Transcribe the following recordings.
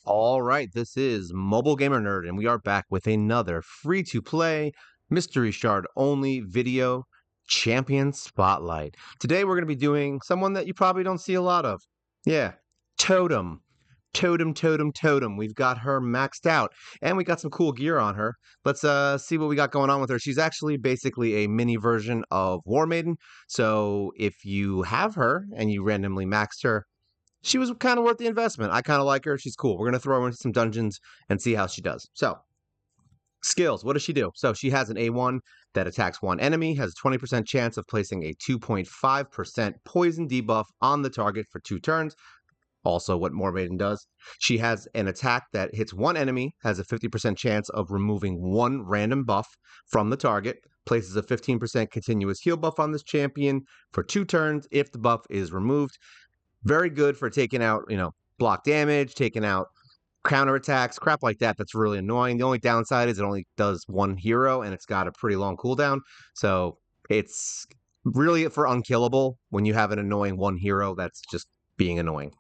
All right, this is Mobile Gamer Nerd, and we are back with another free-to-play mystery shard only video champion spotlight. Today we're going to be doing someone that you probably don't see a lot of. Yeah, Totem. Totem. We've got her maxed out, and we got some cool gear on her. Let's see what we got going on with her. She's actually basically a mini version of War Maiden. So if you have her and you randomly maxed her, she was kind of worth the investment. I kind of like her. She's cool. We're going to throw her into some dungeons and see how she does. So, skills. What does she do? So, she has an A1 that attacks one enemy, has a 20% chance of placing a 2.5% poison debuff on the target for 2 turns. Also, what Maiden does. She has an attack that hits one enemy, has a 50% chance of removing one random buff from the target, places a 15% continuous heal buff on this champion for 2 turns if the buff is removed. Very good for taking out, block damage, taking out counterattacks, crap like that. That's really annoying. The only downside is it only does one hero, and it's got a pretty long cooldown. So it's really for unkillable when you have an annoying one hero that's just being annoying.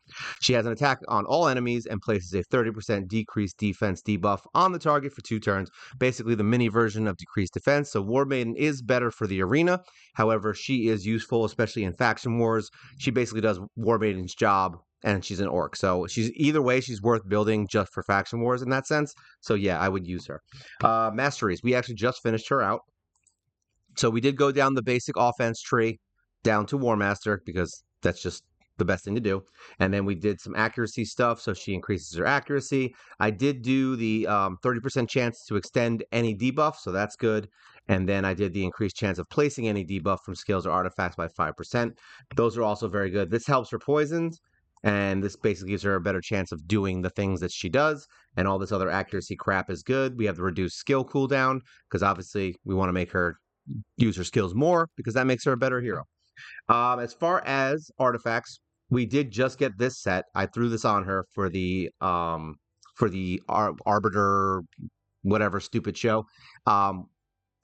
She has an attack on all enemies and places a 30% decreased defense debuff on the target for 2 turns. Basically the mini version of decreased defense. So War Maiden is better for the arena. However, she is useful, especially in faction wars. She basically does War Maiden's job, and she's an orc. So she's either way, she's worth building just for faction wars in that sense. So yeah, I would use her. Masteries. We actually just finished her out. So we did go down the basic offense tree down to War Master because that's just the best thing to do. And then we did some accuracy stuff, so she increases her accuracy. I did do the 30% chance to extend any debuff, so that's good. And then I did the increased chance of placing any debuff from skills or artifacts by 5%. Those are also very good. This helps her poisons, and this basically gives her a better chance of doing the things that she does. And all this other accuracy crap is good. We have the reduced skill cooldown, because obviously we want to make her use her skills more, because that makes her a better hero. As far as artifacts, we did just get this set. I threw this on her for the Arbiter, whatever stupid show.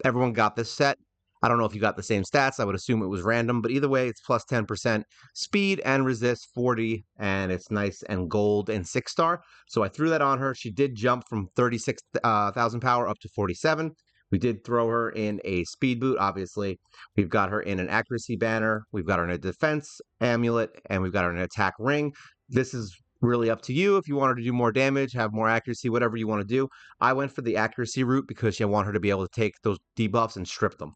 Everyone got this set. I don't know if you got the same stats. I would assume it was random, but either way, it's plus 10% speed and resist 40, and it's nice and gold and 6-star. So I threw that on her. She did jump from 36,000 power up to 47. We did throw her in a speed boot, obviously. We've got her in an accuracy banner. We've got her in a defense amulet, and we've got her in an attack ring. This is really up to you. If you want her to do more damage, have more accuracy, whatever you want to do. I went for the accuracy route because I want her to be able to take those debuffs and strip them.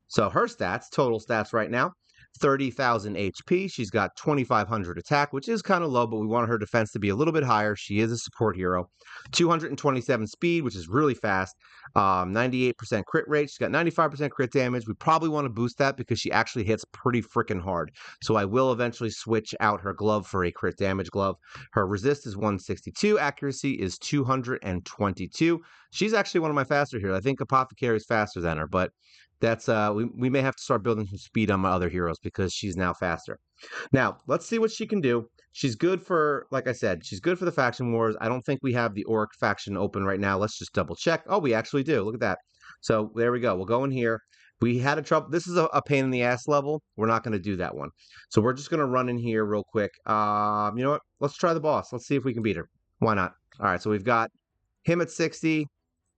So her stats, total stats right now, 30,000 HP. She's got 2,500 attack, which is kind of low, but we want her defense to be a little bit higher. She is a support hero. 227 speed, which is really fast. 98% crit rate. She's got 95% crit damage. We probably want to boost that because she actually hits pretty freaking hard. So I will eventually switch out her glove for a crit damage glove. Her resist is 162. Accuracy is 222. She's actually one of my faster heroes. I think Apothecary is faster than her, but that's we may have to start building some speed on my other heroes because she's now faster. Now, let's see what she can do. She's good for, like I said, she's good for the faction wars. I don't think we have the Orc faction open right now. Let's just double check. Oh, we actually do. Look at that. So there we go. We'll go in here. We had a trouble. This is a pain in the ass level. We're not going to do that one. So we're just going to run in here real quick. You know what? Let's try the boss. Let's see if we can beat her. Why not? All right, so we've got him at 60.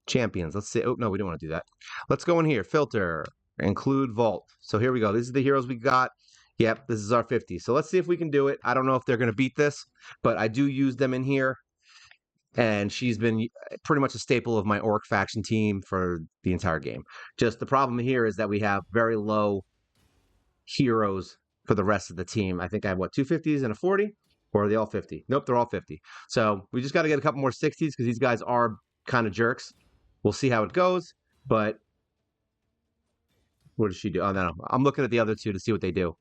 Champions. Let's see. Oh, no, we don't want to do that. Let's go in here. Filter. Include vault. So here we go. These are the heroes we got. Yep, this is our 50. So let's see if we can do it. I don't know if they're going to beat this, but I do use them in here. And she's been pretty much a staple of my Orc faction team for the entire game. Just the problem here is that we have very low heroes for the rest of the team. I think I have, 250s and a 40? Or are they all 50? Nope, they're all 50. So we just got to get a couple more 60s because these guys are kind of jerks. We'll see how it goes, but what does she do? Oh, no, I'm looking at the other two to see what they do.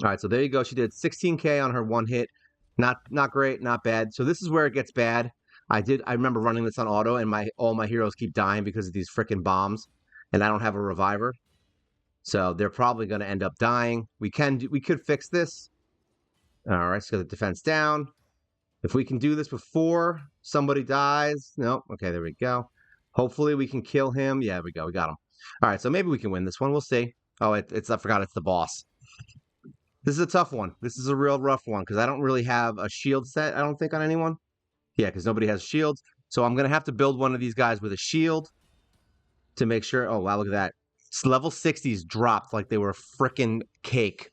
All right, so there you go. She did 16K on her one hit. Not great, not bad. So this is where it gets bad. I remember running this on auto, and all my heroes keep dying because of these freaking bombs, and I don't have a reviver. So they're probably going to end up dying. We could fix this. All right, so the defense down. If we can do this before somebody dies. No, okay, there we go. Hopefully we can kill him. Yeah, there we go. We got him. All right, so maybe we can win this one. We'll see. Oh, I forgot it's the boss. This is a tough one. This is a real rough one because I don't really have a shield set, I don't think, on anyone. Yeah, because nobody has shields. So I'm going to have to build one of these guys with a shield to make sure. Oh, wow, look at that. Level 60s dropped like they were a freaking cake.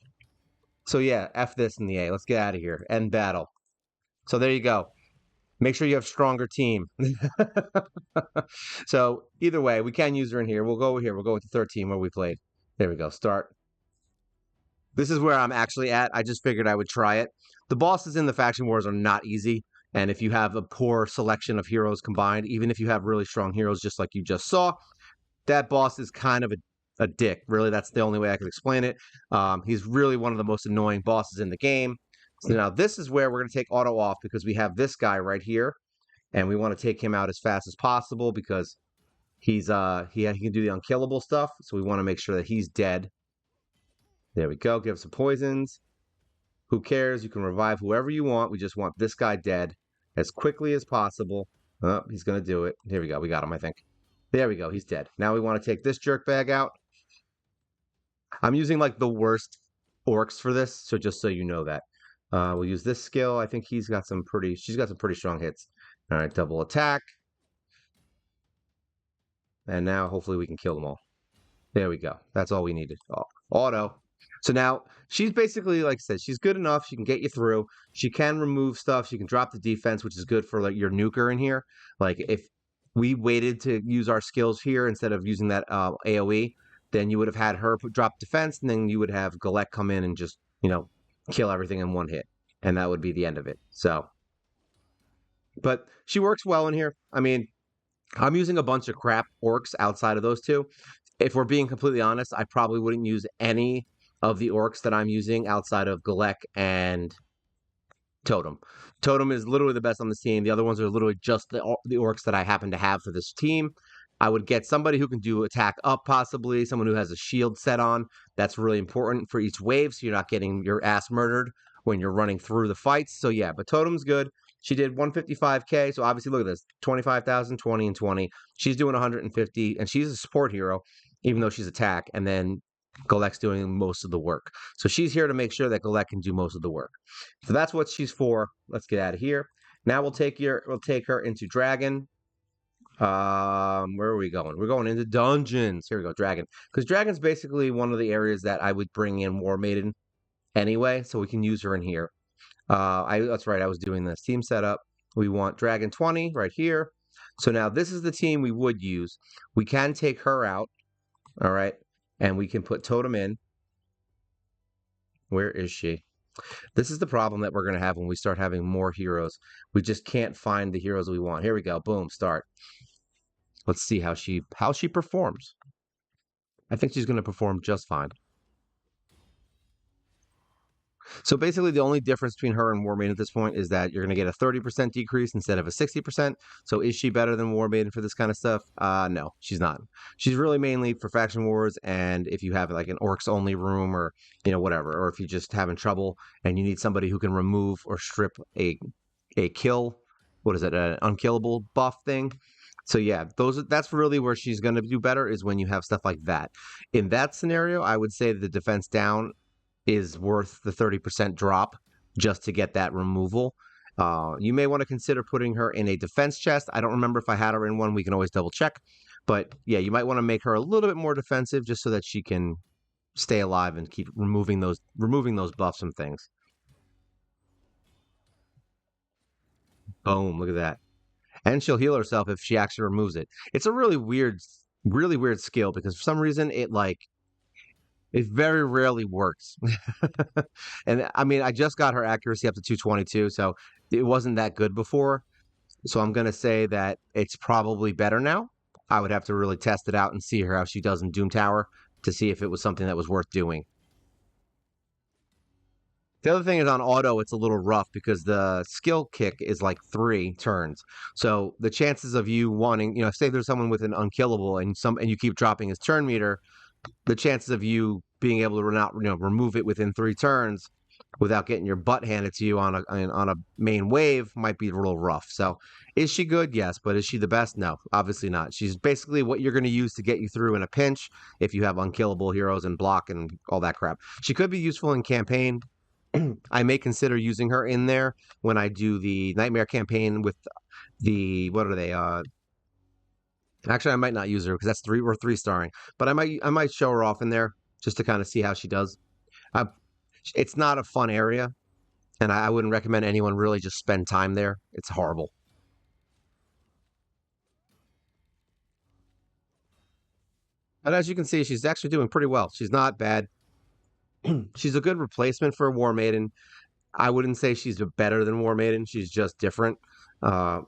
So yeah, F this in the A. Let's get out of here. End battle. So there you go. Make sure you have stronger team. So either way, we can use her in here. We'll go here. We'll go with the 13 where we played. There we go. Start. This is where I'm actually at. I just figured I would try it. The bosses in the faction wars are not easy. And if you have a poor selection of heroes combined, even if you have really strong heroes, just like you just saw, that boss is kind of a dick. Really, that's the only way I can explain it. He's really one of the most annoying bosses in the game. So now this is where we're going to take auto off because we have this guy right here, and we want to take him out as fast as possible because he can do the unkillable stuff. So we want to make sure that he's dead. There we go. Give some poisons. Who cares? You can revive whoever you want. We just want this guy dead as quickly as possible. Oh, he's going to do it. Here we go. We got him, I think. There we go. He's dead. Now we want to take this jerkbag out. I'm using like the worst orcs for this, so just so you know that. We'll use this skill. I think she's got some pretty strong hits. All right, double attack. And now hopefully we can kill them all. There we go. That's all we needed. Oh, auto. So now she's basically, like I said, she's good enough. She can get you through. She can remove stuff. She can drop the defense, which is good for like your nuker in here. Like if we waited to use our skills here instead of using that AoE, then you would have had her drop defense, and then you would have Galek come in and just, kill everything in one hit. And that would be the end of it. So, but she works well in here. I mean, I'm using a bunch of crap orcs outside of those two. If we're being completely honest, I probably wouldn't use any of the orcs that I'm using outside of Galek and Totem. Totem is literally the best on this team. The other ones are literally just the orcs that I happen to have for this team. I would get somebody who can do attack up, possibly someone who has a shield set on. That's really important for each wave, so you're not getting your ass murdered when you're running through the fights. So yeah, but Totem's good. She did 155k, so obviously look at this, 25,000, 20, and 20. She's doing 150, and she's a support hero, even though she's attack, and then Galek's doing most of the work. So she's here to make sure that Galek can do most of the work. So that's what she's for. Let's get out of here. Now we'll take her into Dragon. Where are we going? We're going into dungeons. Here we go, Dragon. Because Dragon's basically one of the areas that I would bring in War Maiden anyway, so we can use her in here. That's right, I was doing this. Team setup. We want Dragon 20 right here. So now this is the team we would use. We can take her out, all right, and we can put Totem in. Where is she? This is the problem that we're going to have when we start having more heroes. We just can't find the heroes we want. Here we go. Boom, start. Let's see how she performs. I think she's going to perform just fine. So basically, the only difference between her and War Maiden at this point is that you're going to get a 30% decrease instead of a 60%. So is she better than War Maiden for this kind of stuff? No, she's not. She's really mainly for faction wars, and if you have like an orcs only room or whatever, or if you're just having trouble and you need somebody who can remove or strip a kill, what is it, an unkillable buff thing? So yeah, that's really where she's going to do better, is when you have stuff like that. In that scenario, I would say the defense down is worth the 30% drop just to get that removal. You may want to consider putting her in a defense chest. I don't remember if I had her in one. We can always double check. But yeah, you might want to make her a little bit more defensive just so that she can stay alive and keep removing those buffs and things. Boom, look at that. And she'll heal herself if she actually removes it. It's a really weird skill because for some reason it very rarely works. And I mean, I just got her accuracy up to 222, so it wasn't that good before. So I'm going to say that it's probably better now. I would have to really test it out and see how she does in Doom Tower to see if it was something that was worth doing. The other thing is on auto, it's a little rough because the skill kick is like 3 turns. So the chances of you wanting, say there's someone with an unkillable and you keep dropping his turn meter, the chances of you being able to not remove it within 3 turns without getting your butt handed to you on a main wave might be a little rough. So is she good? Yes. But is she the best? No, obviously not. She's basically what you're going to use to get you through in a pinch if you have unkillable heroes and block and all that crap. She could be useful in campaign, I may consider using her in there when I do the Nightmare campaign with the what are they? Actually, I might not use her because that's three. We're three starring, but I might show her off in there just to kind of see how she does. I, it's not a fun area, and I wouldn't recommend anyone really just spend time there. It's horrible. But as you can see, she's actually doing pretty well. She's not bad. She's a good replacement for War Maiden. I wouldn't say she's better than War Maiden. She's just different. Uh,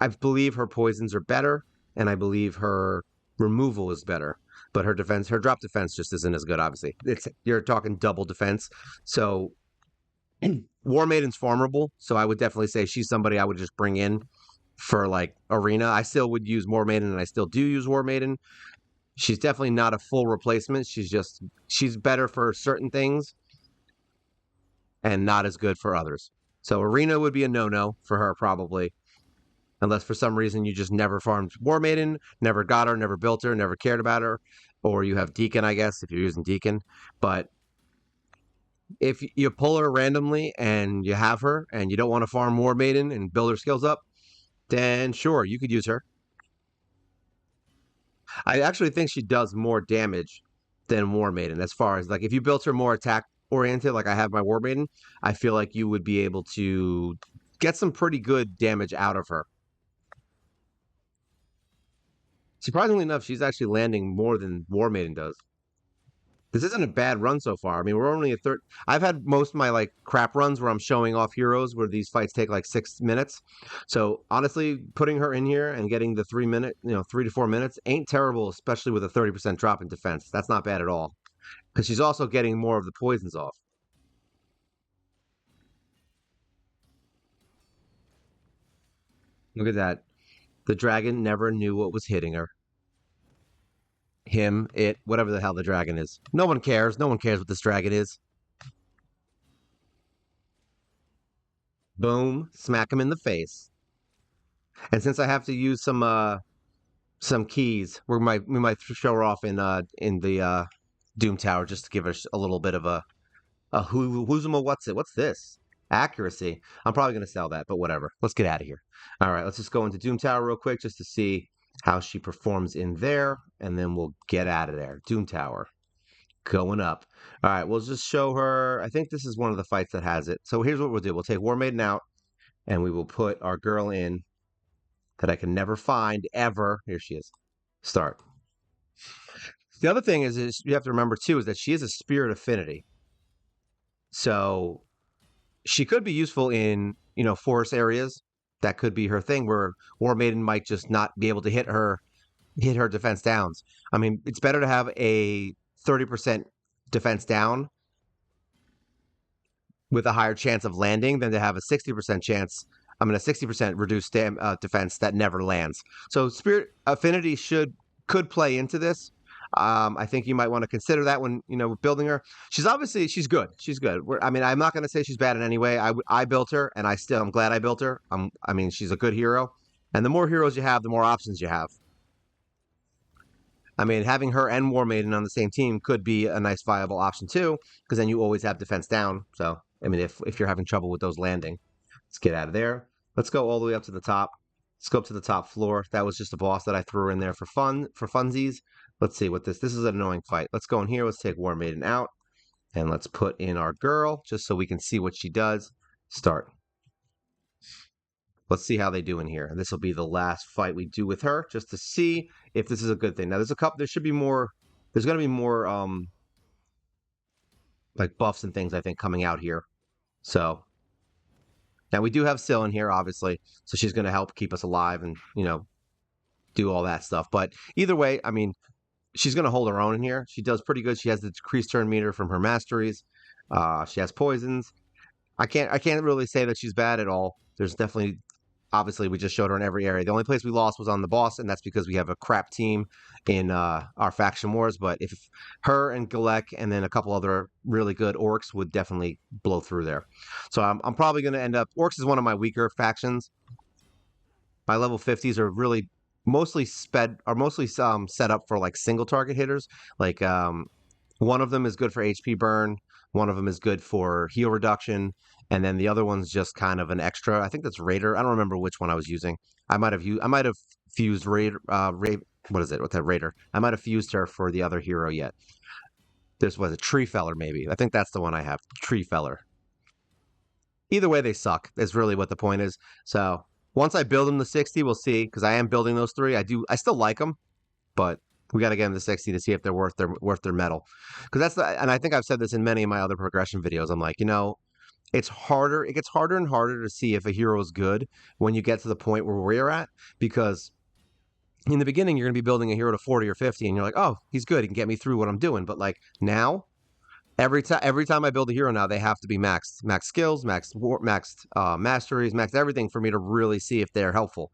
I believe her poisons are better, and I believe her removal is better. But her defense, her drop defense, just isn't as good. Obviously, you're talking double defense. So War Maiden's formidable. So I would definitely say she's somebody I would just bring in for like arena. I still would use War Maiden, and I still do use War Maiden. She's definitely not a full replacement. She's better for certain things and not as good for others. So arena would be a no-no for her probably, unless for some reason you just never farmed War Maiden, never got her, never built her, never cared about her, or you have Deacon, I guess, if you're using Deacon. But if you pull her randomly and you have her and you don't want to farm War Maiden and build her skills up, then sure, you could use her. I actually think she does more damage than War Maiden as far as like if you built her more attack oriented, like I have my War Maiden, I feel like you would be able to get some pretty good damage out of her. Surprisingly enough, she's actually landing more than War Maiden does. This isn't a bad run so far. I mean, we're only a third. I've had most of my like crap runs where I'm showing off heroes where these fights take like 6 minutes. So honestly, putting her in here and getting the 3 minute, 3 to 4 minutes ain't terrible, especially with a 30% drop in defense. That's not bad at all because she's also getting more of the poisons off. Look at that. The dragon never knew what was hitting her. Him, it, whatever the hell the dragon is. No one cares. No one cares what this dragon is. Boom, smack him in the face. And since I have to use some keys, we might show her off in the Doom Tower just to give us a little bit of who's what's this? Accuracy. I'm probably gonna sell that, but whatever. Let's get out of here. All right, let's just go into Doom Tower real quick just to see how she performs in there, and then we'll get out of there. Doom Tower going up. All right, we'll just show her. I think this is one of the fights that has it. So here's what we'll do. We'll take War Maiden out, and we will put our girl in that I can never find ever. Here she is. Start. The other thing is you have to remember too is that she is a spirit affinity. So she could be useful in, forest areas. That could be her thing where War Maiden might just not be able to hit her defense downs. I mean, it's better to have a 30% defense down with a higher chance of landing than to have a 60% chance. I mean, a 60% reduced defense that never lands. So Spirit Affinity could play into this. I think you might want to consider that when building her. She's good. She's good. I mean, I'm not going to say she's bad in any way. I built her, and I'm glad I built her. I mean, she's a good hero, and the more heroes you have, the more options you have. I mean, having her and War Maiden on the same team could be a nice viable option too, because then you always have defense down. So, I mean, if you're having trouble with those landing, let's get out of there. Let's go all the way up to the top. Let's go up to the top floor. That was just a boss that I threw in there for funsies. Let's see what this is an annoying fight. Let's go in here. Let's take War Maiden out, and let's put in our girl just so we can see what she does. Start. Let's see how they do in here. This will be the last fight we do with her, just to see if this is a good thing. Now, there's a couple. There should be more. There's going to be more, like buffs and things I think coming out here. So now we do have Syl in here, obviously, so she's going to help keep us alive and do all that stuff. But either way, I mean, she's going to hold her own in here. She does pretty good. She has the decreased turn meter from her masteries. She has poisons. I can't really say that she's bad at all. There's definitely. Obviously, we just showed her in every area. The only place we lost was on the boss, and that's because we have a crap team in our faction wars. But if her and Galek and then a couple other really good orcs would definitely blow through there. So I'm probably going to end up... Orcs is one of my weaker factions. My level 50s are really mostly set up for like single target hitters. Like One of them is good for HP burn. One of them is good for heal reduction, and then the other one's just kind of an extra. I think that's Raider. I don't remember which one I was using. I might have fused Raider. What is it? What's that Raider? I might have fused her for the other hero yet. This was a Tree Feller, maybe. I think that's the one I have. Tree Feller. Either way, they suck. Is really what the point is. So once I build them to 60, we'll see. Because I am building those three. I still like them, but we got to get them to 60 to see if they're worth their metal. Because and I think I've said this in many of my other progression videos. I'm like, it's harder. It gets harder and harder to see if a hero is good when you get to the point where we're at, because in the beginning you're going to be building a hero to 40 or 50, and you're like, oh, he's good. He can get me through what I'm doing. But like now, every time I build a hero now, they have to be max skills, maxed masteries, maxed everything for me to really see if they're helpful.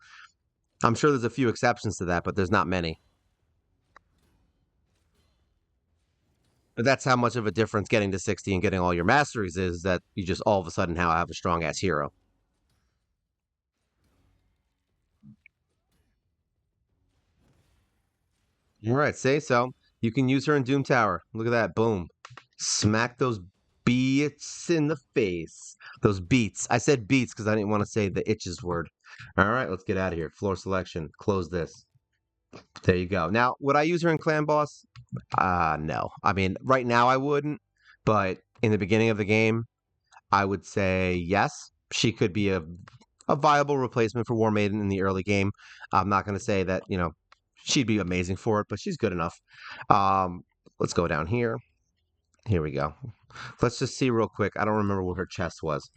I'm sure there's a few exceptions to that, but there's not many. But that's how much of a difference getting to 60 and getting all your masteries is, that you just all of a sudden now have a strong ass hero. All right, say so. You can use her in Doom Tower. Look at that. Boom. Smack those beats in the face. Those beats. I said beats because I didn't want to say the itches word. All right, let's get out of here. Floor selection. Close this. There you go. Now, would I use her in Clan Boss? No. I mean, right now I wouldn't, but in the beginning of the game, I would say yes. She could be a viable replacement for War Maiden in the early game. I'm not going to say that, she'd be amazing for it, but she's good enough. Let's go down here. Here we go. Let's just see real quick. I don't remember what her chest was.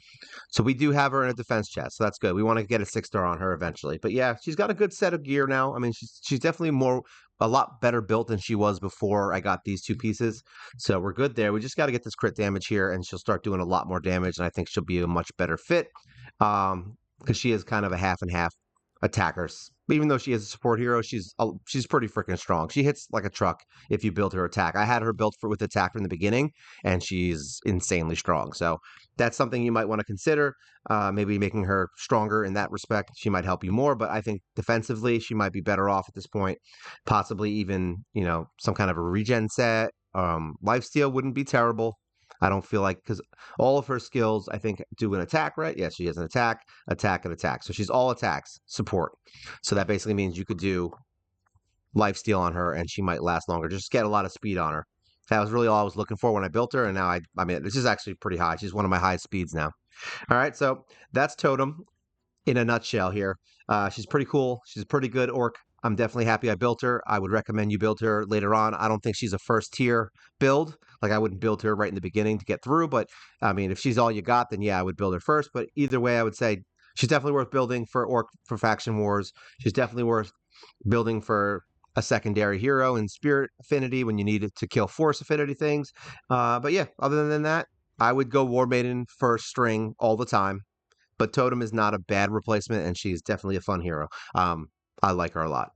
So we do have her in a defense chest, so that's good. We want to get a 6-star on her eventually. But yeah, she's got a good set of gear now. I mean, she's definitely a lot better built than she was before I got these two pieces. So we're good there. We just got to get this crit damage here, and she'll start doing a lot more damage, and I think she'll be a much better fit. Because she is kind of a half and half attackers. Even though she is a support hero, she's pretty freaking strong. She hits like a truck if you build her attack. I had her built with attack from the beginning, and she's insanely strong. So that's something you might want to consider. Maybe making her stronger in that respect. She might help you more, but I think defensively she might be better off at this point. Possibly even some kind of a regen set. Lifesteal wouldn't be terrible. I don't feel like, because all of her skills, I think, do an attack, right? Yes, she has an attack, and attack. So she's all attacks, support. So that basically means you could do lifesteal on her, and she might last longer. Just get a lot of speed on her. That was really all I was looking for when I built her, and now I mean, this is actually pretty high. She's one of my highest speeds now. All right, so that's Totem in a nutshell here. She's pretty cool. She's a pretty good orc. I'm definitely happy I built her. I would recommend you build her later on. I don't think she's a first tier build. Like, I wouldn't build her right in the beginning to get through. But I mean, if she's all you got, then yeah, I would build her first. But either way, I would say she's definitely worth building for faction wars. She's definitely worth building for a secondary hero in spirit affinity when you need it to kill force affinity things. But yeah, other than that, I would go War Maiden first string all the time. But Totem is not a bad replacement, and she's definitely a fun hero. I like her a lot.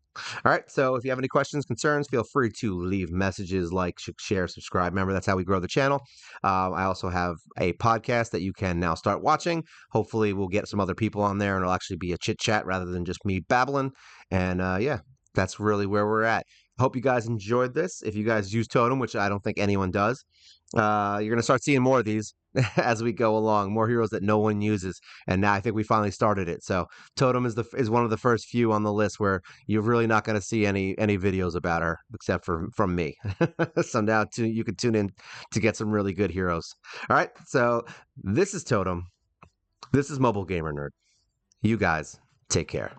All right, so if you have any questions, concerns, feel free to leave messages, like, share, subscribe. Remember, that's how we grow the channel. I also have a podcast that you can now start watching. Hopefully, we'll get some other people on there, and it'll actually be a chit-chat rather than just me babbling. And yeah, that's really where we're at. Hope you guys enjoyed this. If you guys use Totem, which I don't think anyone does, you're going to start seeing more of these as we go along, more heroes that no one uses. And now I think we finally started it. So Totem is one of the first few on the list where you're really not going to see any videos about her except from me. So now you can tune in to get some really good heroes. All right, so this is Totem. This is Mobile Gamer Nerd. You guys take care.